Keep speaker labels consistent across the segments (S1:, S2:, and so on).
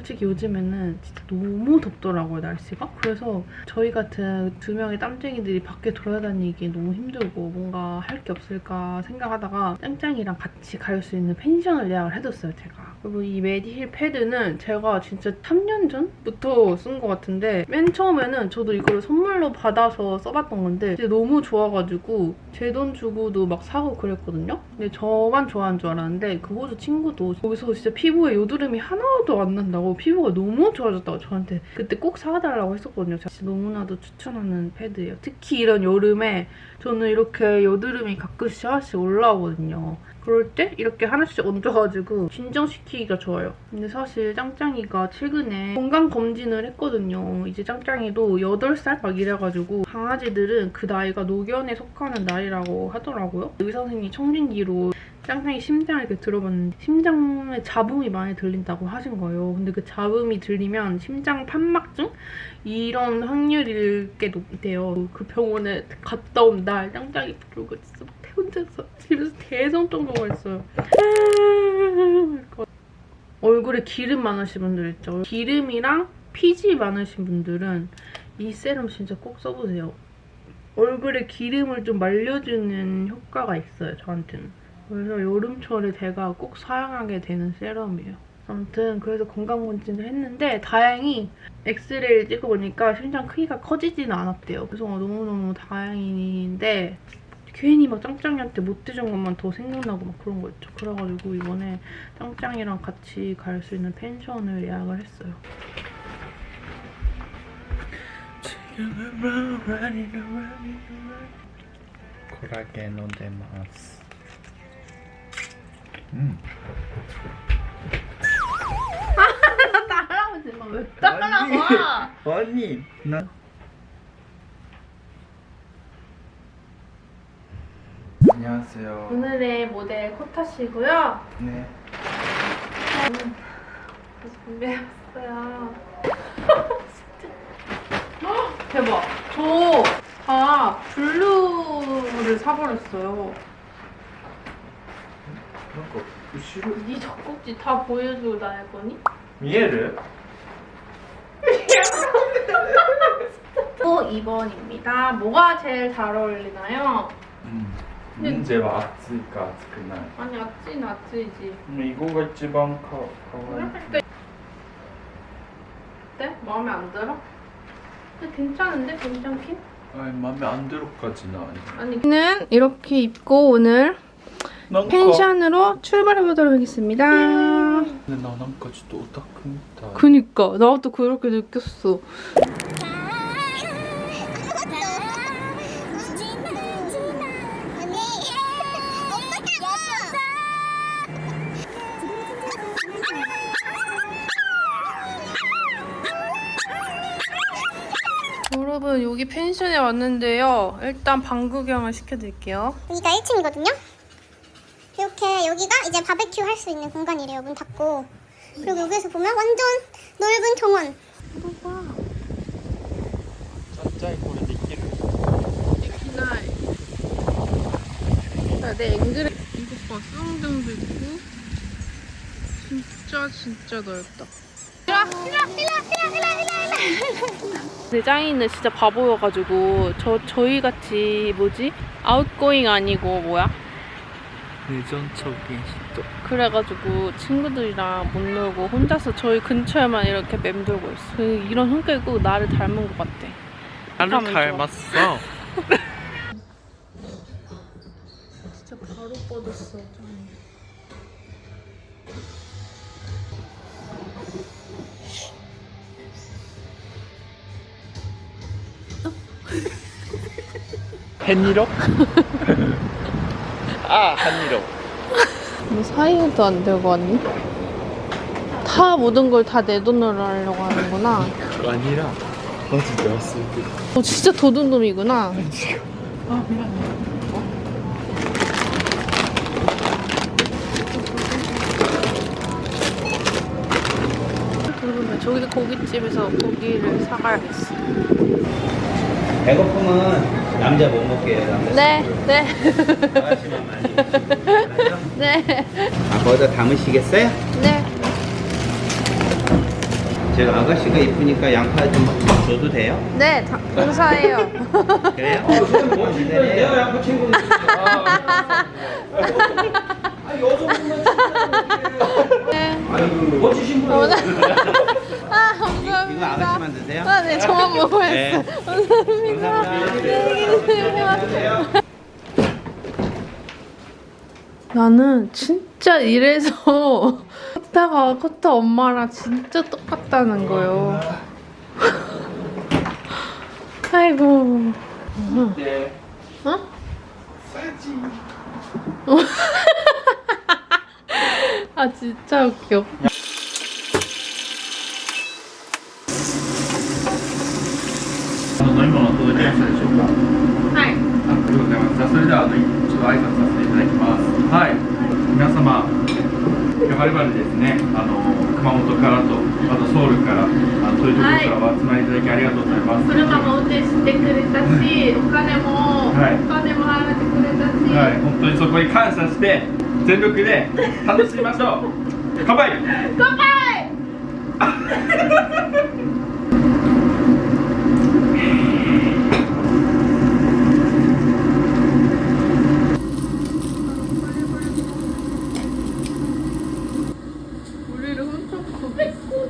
S1: 솔직히 요즘에는 진짜 너무 덥더라고요, 날씨가. 그래서 저희 같은 두 명의 땀쟁이들이 밖에 돌아다니기 너무 힘들고 뭔가 할 게 없을까 생각하다가 짱짱이랑 같이 갈 수 있는 펜션을 예약을 해뒀어요, 제가. 그리고 이 메디힐 패드는 제가 진짜 3년 전부터 쓴 것 같은데 맨 처음에는 저도 이거를 선물로 받아서 써봤던 건데 진짜 너무 좋아가지고 제 돈 주고도 막 사고 그랬거든요. 근데 저만 좋아하는 줄 알았는데 그 호주 친구도 거기서 진짜 피부에 요드름이 하나도 안 난다고 피부가 너무 좋아졌다고 저한테 그때 꼭 사달라고 했었거든요. 제가 진짜 너무나도 추천하는 패드예요. 특히 이런 여름에 저는 이렇게 여드름이 가끔씩 하나씩 올라오거든요. 그럴 때 이렇게 하나씩 얹어가지고 진정시키기가 좋아요. 근데 사실 짱짱이가 최근에 건강검진을 했거든요. 이제 짱짱이도 8살 막 이래가지고 강아지들은 그 나이가 노견에 속하는 나이라고 하더라고요. 의사 선생님이 청진기로 짱짱이 심장을 이렇게 들어봤는데 심장에 잡음이 많이 들린다고 하신 거예요. 근데 그 잡음이 들리면 심장 판막증? 이런 확률이 꽤 높대요. 그 병원에 갔다 온 날 짱짱이 부르고 진짜 혼자서 집에서 대성통곡을 했어요. 얼굴에 기름 많으신 분들 있죠. 기름이랑 피지 많으신 분들은 이 세럼 진짜 꼭 써보세요. 얼굴에 기름을 좀 말려주는 효과가 있어요, 저한테는. 그래서 여름철에 제가 꼭 사용하게 되는 세럼이에요. 아무튼 그래서 건강검진을 했는데 다행히 엑스레이를 찍어보니까 심장 크기가 커지지는 않았대요. 그래서 너무너무 다행인데 괜히 막 짱짱이한테 못 해준 것만 더 생각나고 막 그런 거 있죠. 그래가지고 이번에 짱짱이랑 같이 갈 수 있는 펜션을 예약을 했어요.
S2: 콜라겐 데마스.
S1: 나 따라오지 마. 왜 따라와?
S2: 언니, 나 안녕하세요.
S1: 오늘의 모델 코타 씨고요.
S2: 네.
S1: 그래서 준비해봤어요. 진짜. 대박. 저 다 블루를 사버렸어요.
S2: 뭔가後ろ
S1: 네 젖꼭지 다 보여주고 나갈 거니?
S2: 見える?
S1: 또 2번입니다. 뭐가 제일 잘 어울리나요?
S2: 문제は暑いか暑くない?
S1: 아니 아찌는 아찌지.
S2: 이거가 一番かわいい.
S1: 어때? 마음에 안 들어? 근데 괜찮은데? 괜찮긴?
S2: 아니 마음에 안 들어까지는 아니야.
S1: 아니 이렇게 입고 오늘 펜션으로 출발해보도록 하겠습니다.
S2: 근데 나 뭔가 좀 오타쿠みたい.
S1: 그니까 나도 그렇게 느꼈어. 여러분 여기 펜션에 왔는데요. 일단 방 구경을 시켜드릴게요.
S3: 여기가 1층이거든요. 이렇게 여기가 이제 바베큐 할 수 있는 공간이래요. 문 닫고. 그리고 여기에서 보면 완전 넓은 정원.
S1: 봐봐.
S2: 짠짠이これできる?
S1: 기나이. 내 앵글에 이것 봐. 수영장도 있고 진짜 넓다. 내 짱이는 진짜 바보여가지고 저희같이 뭐지? 아웃고잉 아니고 뭐야?
S2: 내전적인 시도.
S1: 그래가지고 친구들이랑 못 놀고 혼자서 저희 근처에만 이렇게 맴돌고 있어. 이런 성격이 꼭 나를 닮은 것 같아.
S2: 나를 닮았어.
S1: 진짜 바로 뻗었어. 짱이.
S2: 햇니로? 아, 햇니로.
S1: 뭐 사이에도 안 들고 왔니? 다 모든 걸 다 내 돈으로 하려고 하는구나.
S2: 그거 아니라 마지 내가 쓸게.
S1: 너 진짜 도둑놈이구나.
S2: 지금. 아, 미안해.
S1: 그러면 저기 고깃집에서 고기를 사가야겠어.
S4: 배고픔은 남자 못 먹게 해요. 남자
S1: 네, 네.
S4: 아가씨만 많이 알았죠?
S1: 네.
S4: 아, 거기다 담으시겠어요?
S1: 네.
S4: 제가 아가씨가 이쁘니까 양파 좀 줘도 돼요?
S1: 네, 감사해요.
S4: 그래요? 내가 양파 챙겨 아이고 멋지신 분.
S1: 아,
S4: 이거
S1: 감사합니다.
S4: 아가씨만 드세요?
S1: 아, 네, 저만 먹어야겠어요.
S4: 네. 감사합니다.
S1: 나는 진짜 이래서 커터 엄마랑 진짜 똑같다는 거예요. 아이고.
S2: 네.
S1: 어? 아, 진짜 웃겨.
S2: 飲み物届きましたでしょうか。
S1: はい。
S2: ありがとうございます。じゃあそれではちょっと挨拶させていただきます。はい。皆様、今日はるばるですね、熊本からと、あとソウルから、そういうところからお集まりいただきありがとうございます。
S1: 車も運転してくれたし、お金も払ってくれたし。
S2: はい、本当にそこに感謝して全力で楽しみましょう。乾杯。
S1: 乾杯。 우리를 훔쳐 고백고.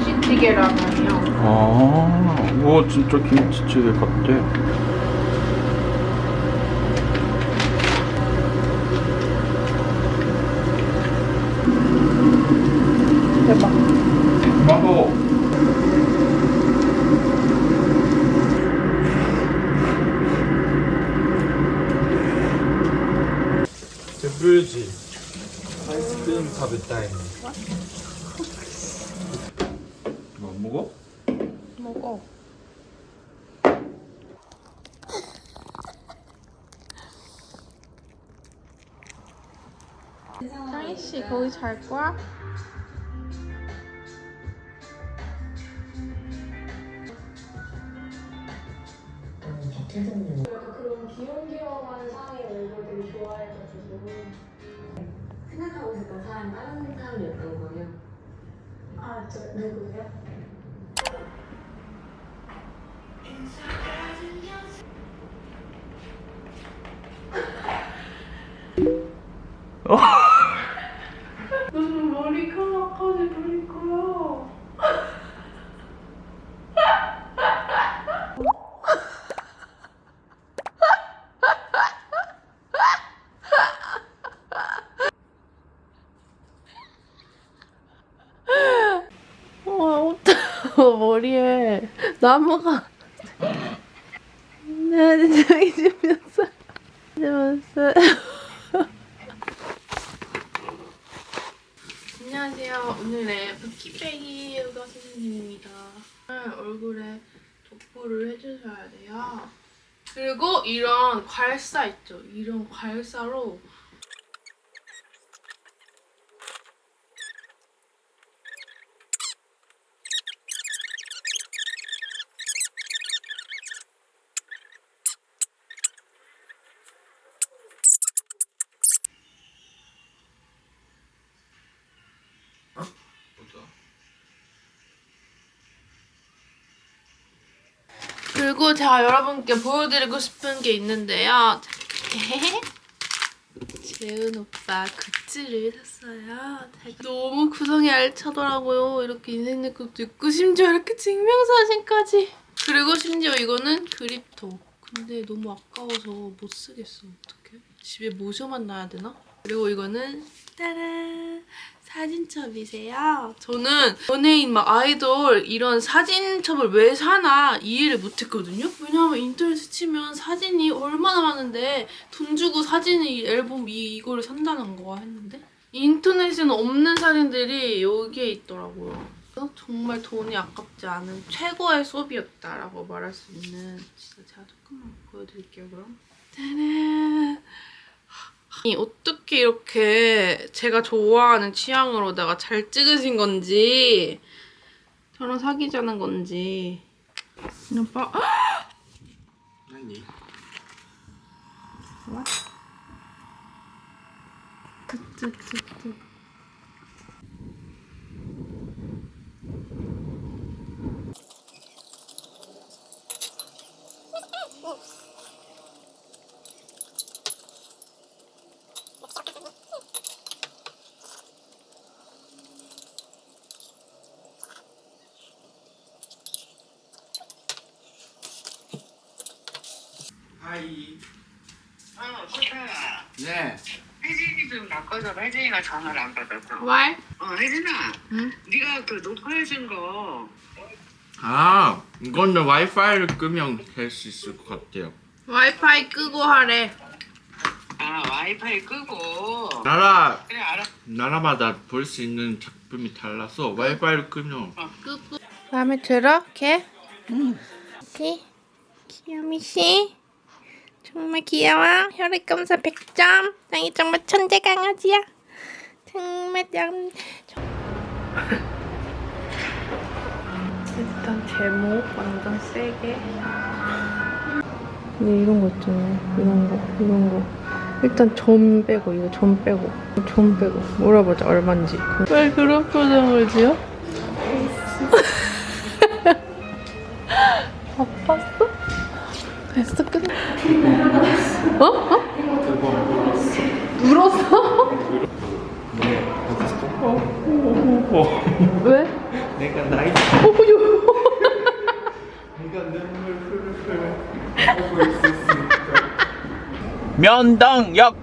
S1: 김치찌개라면요.
S2: 아, 우와 진짜 김치찌개 같대.
S1: 대박.
S2: 마고.
S5: 배불지 아이스크림 食べたいの
S2: 뭐 먹어?
S1: 먹어. 상희 씨 거기 잘 거야?
S6: 그런 귀염귀염한 상의 얼굴 되게 좋아해가지고 생각하고 있었던 사람이 다른 사람이었던 거예요. 아, 저 누구요?
S1: 무슨 머리카락까지 돌릴 거야? 머리에 나무가 네, 저기 집이었어요. 안녕하세요. 오늘의 붓기빼기 요가 선생님입니다. 얼굴에 도포를 해주셔야 돼요. 그리고 이런 괄사 있죠? 이런 괄사로 그리고 제가 여러분께 보여드리고 싶은 게 있는데요. 재은 오빠 굿즈를 샀어요. 너무 구성이 알차더라고요. 이렇게 인생 네컷도 있고 심지어 이렇게 증명사진까지. 그리고 심지어 이거는 그립톡. 근데 너무 아까워서 못 쓰겠어. 어떡해? 집에 모셔만 놔야 되나? 그리고 이거는 따란 사진첩이세요. 저는 연예인 막 아이돌 이런 사진첩을 왜 사나 이해를 못했거든요. 왜냐하면 인터넷에 치면 사진이 얼마나 많은데 돈 주고 사진이 앨범 이거를 산다는 거야 했는데 인터넷에는 없는 사진들이 여기에 있더라고요. 그래서 정말 돈이 아깝지 않은 최고의 소비였다라고 말할 수 있는 진짜 제가 조금만 보여드릴게요 그럼. 짜란. 어떻게 이렇게 제가 좋아하는 취향으로다가 잘 찍으신 건지 저랑 사귀자는 건지 오빠
S5: 何
S1: 쯔쯔쯔쯔
S5: 하이.
S7: 석현아,
S5: 네.
S7: 혜진이 좀 바꿔줘봐. 혜진이가 전화를 안 받아서.
S1: 왈?
S7: 혜진아,
S1: 응?
S7: 네가 그 녹화해준 거
S5: 아, 이거는 와이파이를 끄면 될 수 있을 것 같아요.
S1: 와이파이 끄고 하래.
S7: 와이파이 끄고. 그래, 알아.
S5: 나라마다 볼 수 있는 작품이 달라서 와이파이를 끄면
S1: 끄고. 마음에 들어? 걔? 씨? 귀요미 씨? 정말 귀여워. 혈액검사 100점. 짱이 정말 천재 강아지야. 정말 짱. 일단 제목 완전 세게. 근데 이런 거 있잖아요. 이런 거. 일단 점 빼고 이거 점 빼고 물어보자 얼마인지. 왜 그런 표정을 지어? 바빴어? 됐어 끝. 어? 울었어? 왜?
S4: 내가 나이 면동역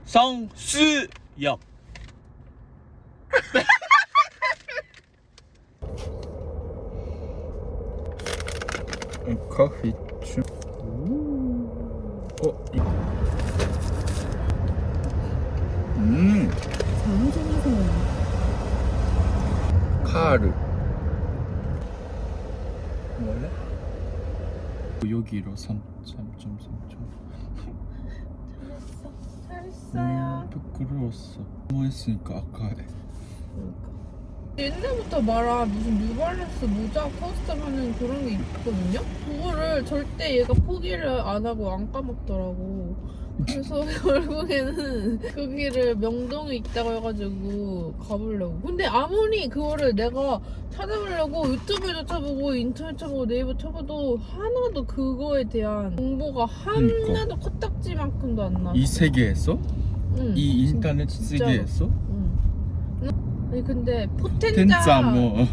S4: 성수역
S5: 커피 주. 카르. 뭐래? 여기로 3.3점.
S1: 잘했어요.
S5: 부끄러웠어. 뭐 했으니까 아까해.
S1: 옛날부터 말한 무슨 뉴발란스 모자 커스텀 하는 그런 게 있거든요? 그거를 절대 얘가 포기를 안 하고 안 까먹더라고. 그래서 결국에는 거기를 명동에 있다고 해가지고 가보려고. 근데 아무리 그거를 내가 찾아보려고 유튜브에도 쳐보고 인터넷 쳐보고 네이버 쳐봐도 하나도 그거에 대한 정보가 하나도 코딱지만큼도 안 나와.
S5: 이 세계에서?
S1: 응.
S5: 이 인터넷
S1: 진짜로.
S5: 세계에서?
S1: 응. 아니 근데
S5: 텐자
S1: 포텐자
S5: 뭐.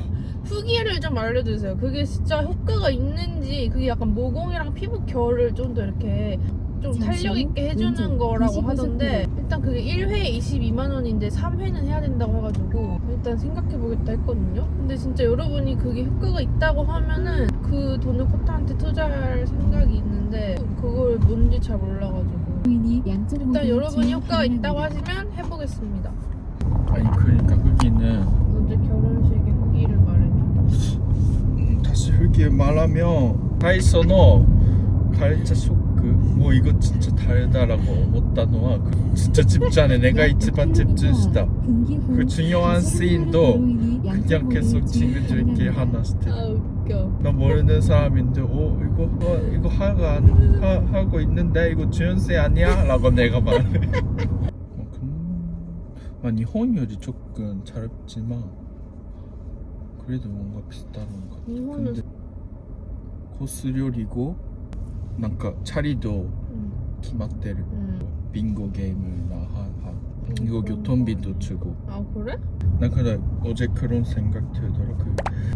S1: 후기를 좀 알려주세요. 그게 진짜 효과가 있는지, 그게 약간 모공이랑 피부 결을 좀 더 이렇게 좀 탄력 있게 해주는 거라고 하던데, 일단 그게 1회에 22만 원인데 3회는 해야 된다고 해가지고 일단 생각해보겠다 했거든요. 근데 진짜 여러분이 그게 효과가 있다고 하면은 그 돈을 코타한테 투자할 생각이 있는데 그걸 뭔지 잘 몰라가지고 일단 여러분이 효과가 있다고 하시면 해보겠습니다.
S5: 아니 그러니까 후기는
S1: 먼저 결혼식의 후기를 말해줘.
S5: 다시 후기 말하면 다이소의 갈자 쇼크 뭐 이거 진짜 달다라고思ったのは 그 진짜 집전에 내가 이치반 집중시다 그 중요한 씬도 그냥 계속 친구들끼리 하나씩
S1: 아 웃겨.
S5: 나 모르는 사람인데 이거 하고 있는데 이거 주연씨 아니야? 라고 내가 말해. 일본 요리 조금 차렵지만 그래도 뭔가 비슷한 것 같아.
S1: 일본은
S5: 근데 코스 요리고 뭔가 자리도 決まってる 빙고 게임이나 이거 교통비도 주고.
S1: 아 그래?
S5: 나 근데 어제 그런 생각 들더라.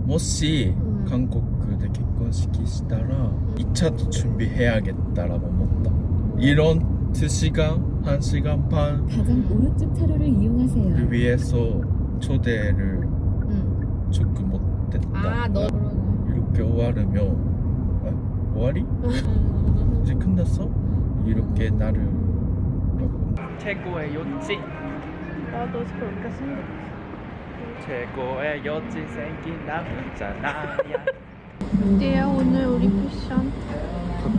S5: 혹시 한국에 결혼식したら 2차도 준비해야겠다라고 思った. 이런 2시간, 1시간 반
S8: 가장 오른쪽 차로를 이용하세요.
S5: 위해서 초대를
S1: 응.
S5: 조금 못했다.
S1: 아, 너
S5: 이렇게終わる면終わり? 이제 끝났어? 이렇게 나를
S4: 최고의 요치.
S1: 나도 그렇게 생각해.
S4: 최고의 요치 생긴 남자나야.
S1: 어때요? 오늘 우리 패션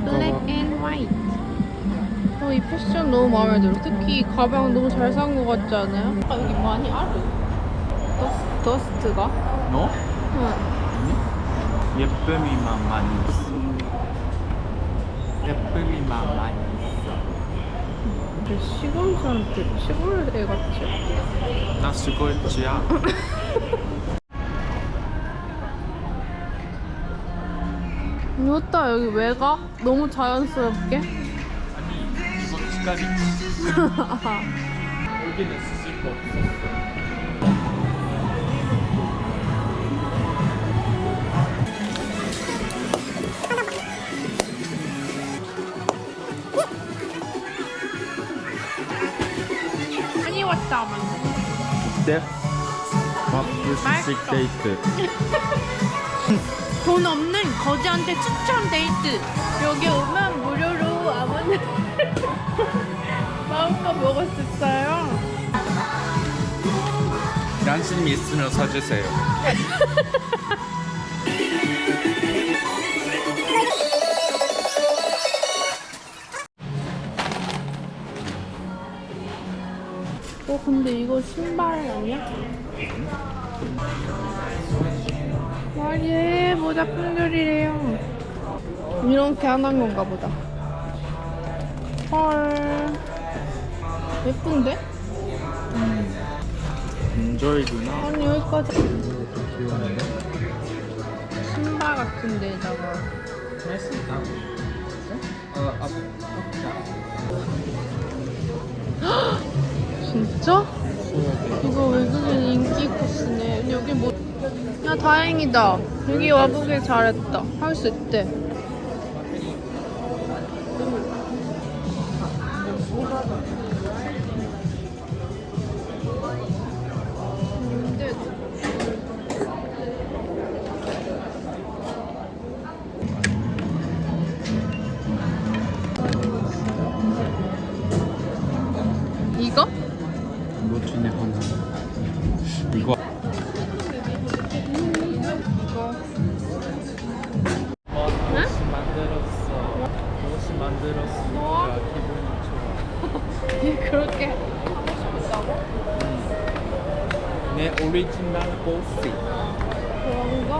S1: 블랙 앤 화이트. 이 패션 너무 마음에 들어. 특히 이 가방 너무 잘 산 것 같지 않아요? 아, 여기 많이 알아. 더스트가?
S4: 너?
S1: 응.
S4: 예쁨이만 많이 있어. 예쁨이만 많이 있어.
S1: 시골 사람들, 시골 애 같지?
S4: 나 시골지야.
S1: 좋다. 여기 왜 가? 너무 자연스럽게.
S4: 아니 이거 치카비치. 여기는 쓰실 거 없었어.
S1: 많이 왔다.
S5: 네? 밥부식 데이트.
S1: 돈 없는 거지한테 추천 데이트. 여기 오면 무료로 아무나 마음껏 먹을 수 있어요.
S4: 양심이 있으면 사주세요.
S1: 근데 이거 신발 아니야? 말이 모자 품절이래요. 이렇게 안 한 건가 보다. 헐. 예쁜데?
S5: enjoy구나.
S1: 아니 여기까지 신발 같은 데다가 진짜? 이거 외국인 인기 코스네. 여기 뭐? 야 다행이다. 여기 와보길 잘했다. 할 수 있대. 근데 이거?
S5: 이거 중에 하나. 이거
S4: 옷이 만들었어. 옷이 만들었으니까 기분이 좋아.
S1: 얘 그렇게 하고 싶었다고?
S4: 내 오리지널 보스.
S1: 그런 거?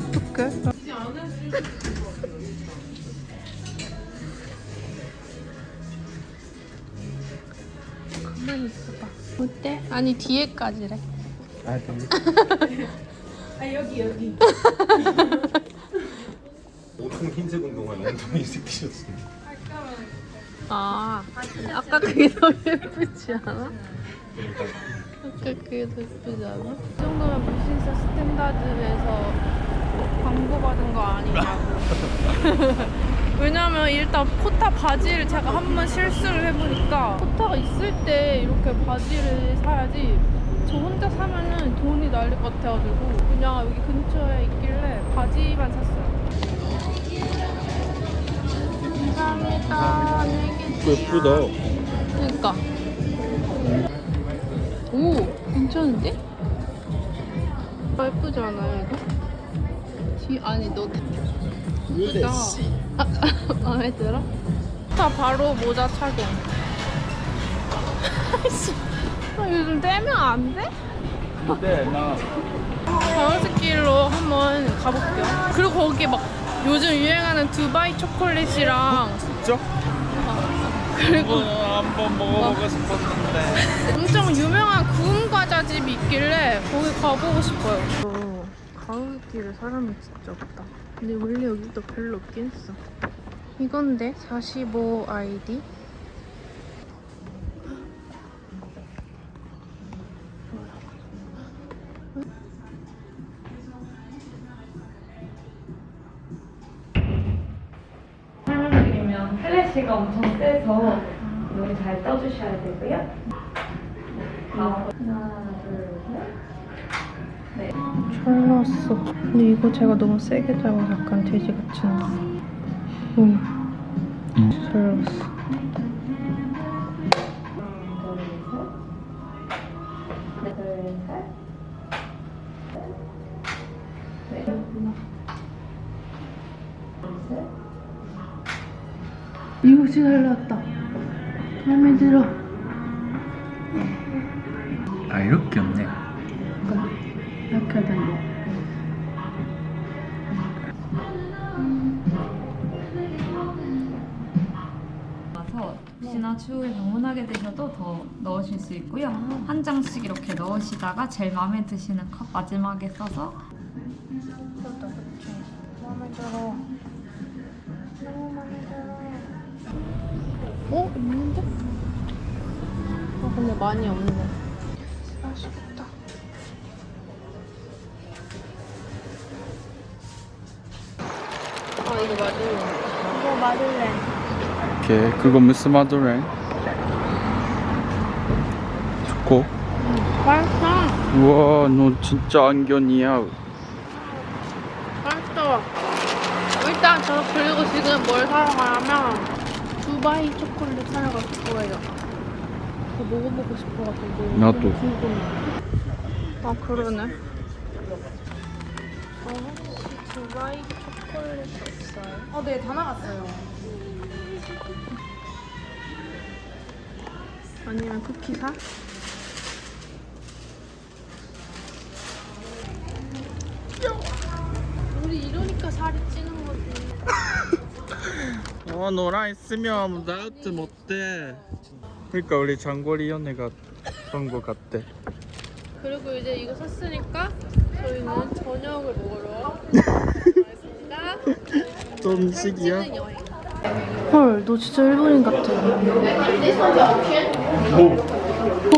S1: 어떡해? 가만히 있어봐. 어때? 아니 뒤에까지래.
S5: 아 네.
S9: 보통 흰색 운동화에 엉덩이 새끼셨어.
S1: 아, 아까 그게 더 예쁘지 않아? 아까 그게 더 예쁘지 않아? 이 정도면 무신사 스탠다드에서 광고 받은 거 아니냐고. 왜냐면 일단 코타 바지를 제가 한 번 실수를 해보니까 코타가 있을 때 이렇게 바지를 사야지 저 혼자 사면은 돈이 날릴 것 같아가지고 그냥 여기 근처에 있길래 바지만 샀어요. 감사합니다. 안녕히 계세요.
S5: 예쁘다.
S1: 그러니까. 오, 괜찮은데? 예쁘지 않아요, 이거? 아니, 너 예쁘다. 마음에 들어? 다 바로 모자 착용. 요즘 떼면 안 돼?
S4: 근데 나
S1: 자연스길로 한번 가볼게요. 그리고 거기 막 요즘 유행하는 두바이 초콜릿이랑
S4: 진짜?
S1: 그리고
S4: 한번 먹어보고 싶었는데.
S1: 엄청 유명한 구운 과자집이 있길래 거기 가보고 싶어요. 가을길에 사람이 진짜 없다. 근데 원래 여기도 별로 없긴 했어. 이건데 45 아이디.
S6: 가시가 엄청 세서 눈 잘 떠주셔야 되고요. 하나, 둘, 셋. 네.
S1: 잘 나왔어. 근데 이거 제가 너무 세게 잡아서 약간 돼지같이 나왔어. 잘 나왔어. 이거 진짜 잘 나왔다. 마음에 들어.
S5: 아 이렇게 없네.
S1: 이렇게 하다니.
S6: 나서 혹시나 추후에 방문하게 되셔도 더 넣으실 수 있고요. 한 장씩 이렇게 넣으시다가 제일 마음에 드시는 컵 마지막에 써서
S1: 마음에 들어. 너무 마음에 들어. 어? 있는데? 근데 많이 없네. 맛있겠다. 이거 마들렌. 이거 마들렌.
S5: 오케이 그거 무슨 마들렌? 초코?
S1: 맛있어.
S5: 우와 너 진짜 안견이야.
S1: 맛있어. 일단 저 그리고 지금 뭘 사러 가냐면 두바이 초콜릿 사러 갈 거예요. 그거 먹어보고 싶어가지고.
S5: 나도.
S1: 궁금해. 아 그러네. 혹시 두바이 초콜릿 없어요?
S10: 네, 다 나갔어요.
S1: 아니면 쿠키 사? 우리 이러니까 살이 찌는 거지.
S5: 너랑 있으면 다이어트 못해. 그러니까 우리 장거리 연애가 그런 거 같대.
S1: 그리고 이제 이거 샀으니까 저희는 저녁을 먹으러 가겠습니다.
S5: 또 음식이야?
S1: 헐, 너 진짜 일본인 같아.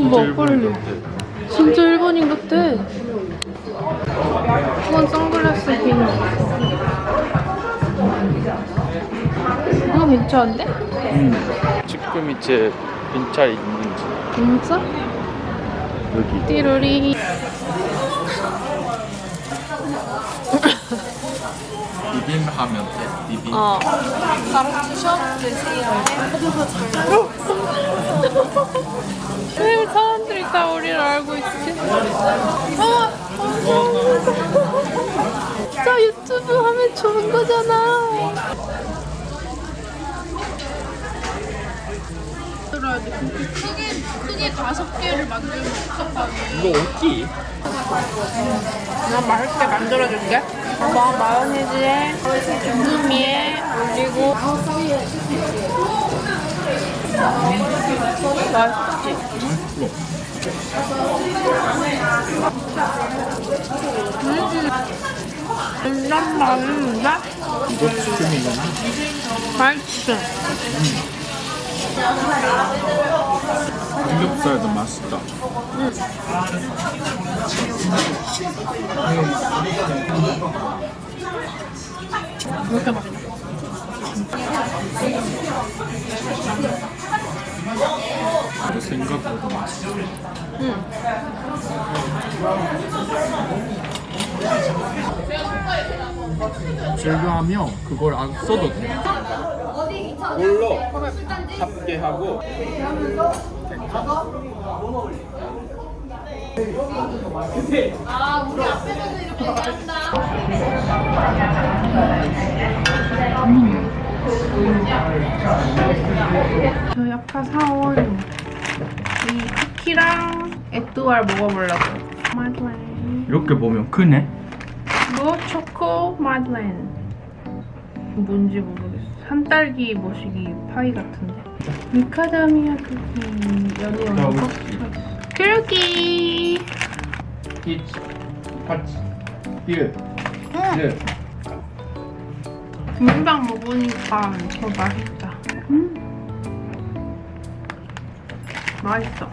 S5: 뭐?
S1: 빨리. 진짜 일본인 같아. 이건 선글라스 빈. 이거 괜찮은데?
S5: 지금 이제 빈차 있는지
S1: 진짜?
S5: 여기.
S1: 띠로리.
S5: 비빔 하면 돼. 비빔.
S10: 바로 드셔도 되세요.
S1: 왜 사람들이 다 우리를 알고 있지? 저 유튜브 하면 좋은 거잖아. 들어야 돼. 크게 5개를 만들면 어떡하니?
S5: 이거 어디?
S1: 나 맛있게 만들어줄게. 봐봐, 마요네즈에 주름이에 올리고. 맛있지? 일단 맛있는데?
S5: 이거 치킨이잖아.
S1: 맛있어.
S5: 삼겹살도 맛있다.
S1: 왜 이렇게 맛있어?
S5: 이거 생각보다 맛있어. 제거하면 그걸 안 써도 돼. 물로 합게 하고.
S1: 저 약간 사온 이 쿠키랑 에뚜알 먹어보려고. 마들렌.
S5: 이렇게 보면 크네.
S1: 이거 초코 마들렌. 뭔지 모르겠어. 산딸기 뭐시기 파이 같은데. 미카다미아 쿠키 연이 없는 거. 쿠키.
S5: 1, 8, 1, 1.
S1: 금방 먹으니까 더 맛있다. 맛있어.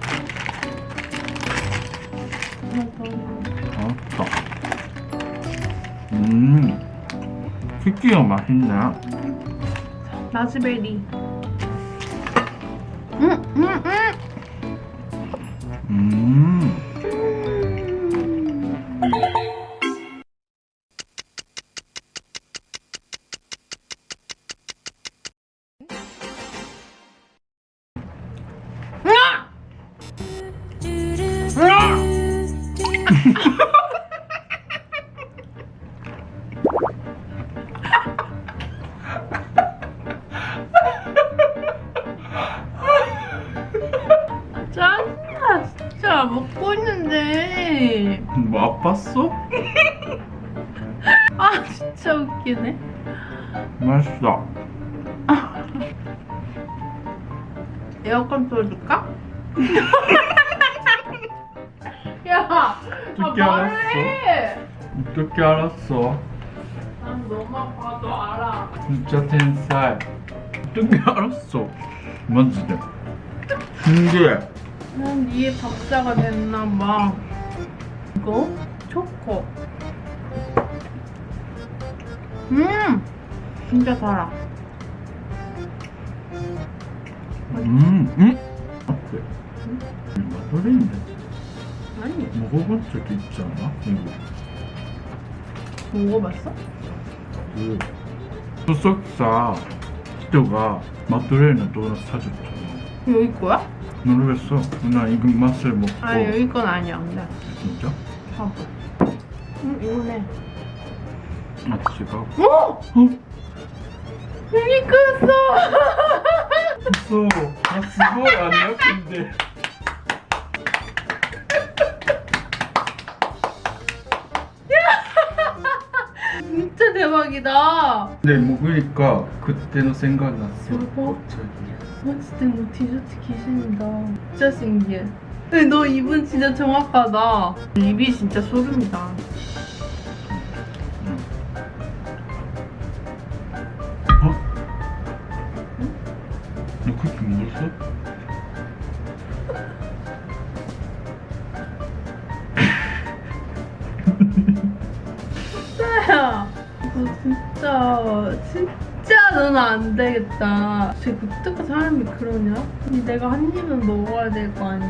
S5: 쿠키가 맛있네.
S1: 라즈베리. 짜증나 진짜 먹고 있는데.
S5: 뭐 아팠어?
S1: 아 진짜 웃기네.
S5: 맛있다.
S1: 에어컨 틀어줄까? 야,
S5: 어떻게
S1: 말을
S5: 알았어?
S1: 해.
S5: 어떻게 알았어?
S1: 난 너만 봐도 알아.
S5: 진짜天才. 어떻게 알았어? 마지대. 신기해.
S1: 난 니의 밥사가 됐나봐. 이거 초코. 진짜 달아.
S5: 어때? 마도레인데?
S1: 아니,
S5: 먹어본 적 있지 않아? 이거.
S1: 먹어봤어?
S5: 그 소속사人がマドレーヌドーナツ 사줬잖아.
S1: 여기 거야?
S5: 모르겠어. 나 이거 맛을 먹고.
S1: 아 여기 건 아니야 근데.
S5: 진짜?
S1: 봐봐. 이거네.
S5: 아,違う.
S1: 어? 여기 컸어.
S5: 嘘. 아, すごい 아니야? 근데.
S1: 진짜 대박이다.
S5: 근데 먹으니까 그때の 생각났어.
S1: 대박.
S5: 갑자기.
S1: 진짜 너 디저트 귀신이다. 진짜 신기해. 근데 너 입은 진짜 정확하다. 입이 진짜 소름이다.
S5: 어? 너 그렇게 먹었어?
S1: 야, 너 진짜 너는 안 되겠다. 진짜 어떻게 사람이 그러냐? 아니, 내가 한 입은 먹어야 될 거 아니야.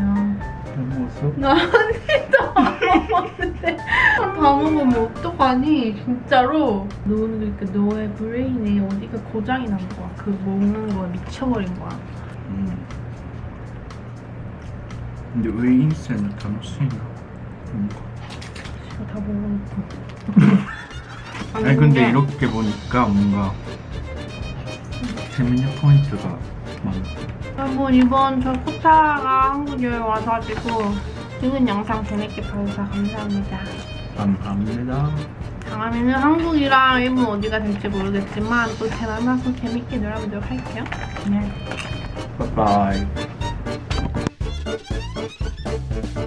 S5: 다 먹었어?
S1: 나 한 입도 안 먹었는데 다 먹으면 어떡하니? 진짜로. 너는 그러니까 너의 브레인에 어디가 고장이 난 거야. 그 먹는 거에 미쳐버린 거야.
S5: 근데 왜 인생은楽しいの?
S1: 이거 다 먹어놓고.
S5: 아니 근데 이렇게 보니까 뭔가 재밌는 포인트가 많아.
S1: 여러분 이번 저 코타가 한국 여행 와가지고 찍은 영상 재밌게 봐주셔서 감사합니다.
S5: 감사합니다.
S1: 다음에는 한국이랑 일본 어디가 될지 모르겠지만 또 제 만나서 재밌게 놀아보도록 할게요. 네.
S5: 바이바이.